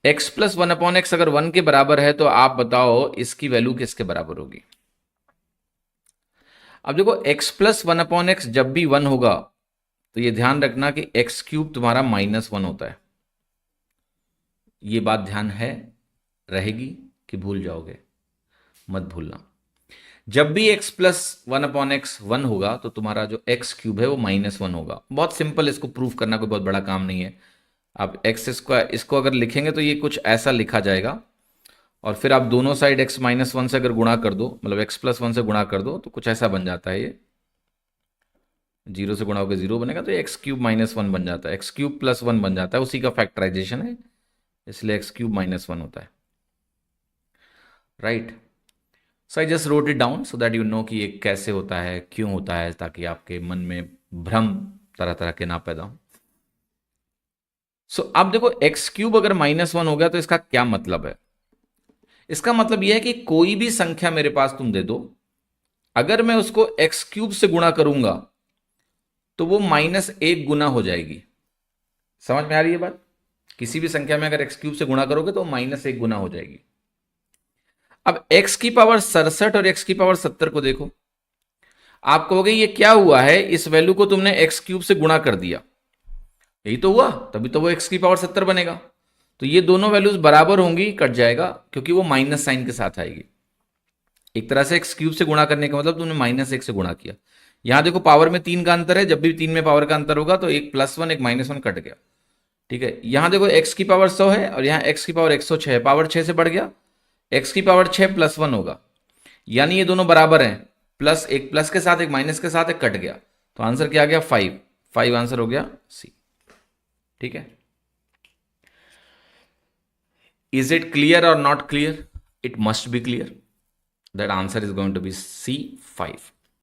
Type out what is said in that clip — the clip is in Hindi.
x plus one upon x अगर 1 के बराबर है तो आप बताओ इसकी वैल्यू किसके बराबर होगी। अब देखो x plus one upon x जब भी 1 होगा तो ये ध्यान रखना कि एक्स क्यूब तुम्हारा -1 होता है। ये बात ध्यान है, रहेगी कि भूल जाओगे? मत भूलना। जब भी x plus one upon x 1 होगा तो तुम्हारा जो x क्यूब है वो -1 होगा। बहुत सिंपल, इसको प्रूफ करना कोई बहुत बड़ा काम नहीं है। आप एक्स इसको अगर लिखेंगे तो ये कुछ ऐसा लिखा जाएगा, और फिर आप दोनों साइड x -1 से अगर गुणा कर दो, मतलब x प्लस 1 से गुणा कर दो तो कुछ ऐसा बन जाता है। ये 0 से गुणा होकर 0 बनेगा तो एक्स क्यूब -1 बन जाता है, एक्स क्यूब प्लस 1 बन जाता है, उसी का फैक्टराइजेशन है, इसलिए एक्स क्यूब -1 होता है। Right. So I just wrote it down so that you know कि ये कैसे होता है, क्यों होता है, ताकि आपके मन में भ्रम तरह तरह के ना पैदा हो। सो अब देखो एक्स क्यूब अगर -1 हो गया तो इसका क्या मतलब है? इसका मतलब यह है कि कोई भी संख्या मेरे पास तुम दे दो, अगर मैं उसको एक्स क्यूब से गुणा करूंगा तो वो -1 गुना हो जाएगी। समझ में आ रही है बात? किसी भी संख्या में अगर एक्स क्यूब से गुणा करोगे तो -1 गुना हो जाएगी। अब एक्स की पावर 67 और एक्स की पावर 70 को देखो, आप कहोगे ये क्या हुआ है, इस वैल्यू को तुमने एक्स क्यूब से गुणा कर दिया, यही तो हुआ, तभी तो वो एक्स की पावर 70 बनेगा। तो ये दोनों वैल्यूज बराबर होंगी, कट जाएगा, क्योंकि वो माइनस साइन के साथ आएगी। एक तरह से एक्स क्यूब से गुणा करने का मतलब तुमने -1 से गुणा किया। यहां देखो पावर में 3 का अंतर है, जब भी 3 में पावर का अंतर होगा तो एक +1 एक -1 कट गया। ठीक है, यहां देखो एक्स की पावर 100 है और यहां एक्स की पावर 106 है, पावर 6 से बढ़ गया, एक्स की पावर 6 +1 होगा, यानी ये दोनों बराबर हैं, प्लस एक प्लस के साथ एक माइनस के साथ एक कट गया, तो आंसर क्या आ गया? 5। 5 आंसर हो गया सी। ठीक है, इज इट क्लियर और not clear? It must be clear that answer is going to be C, 5।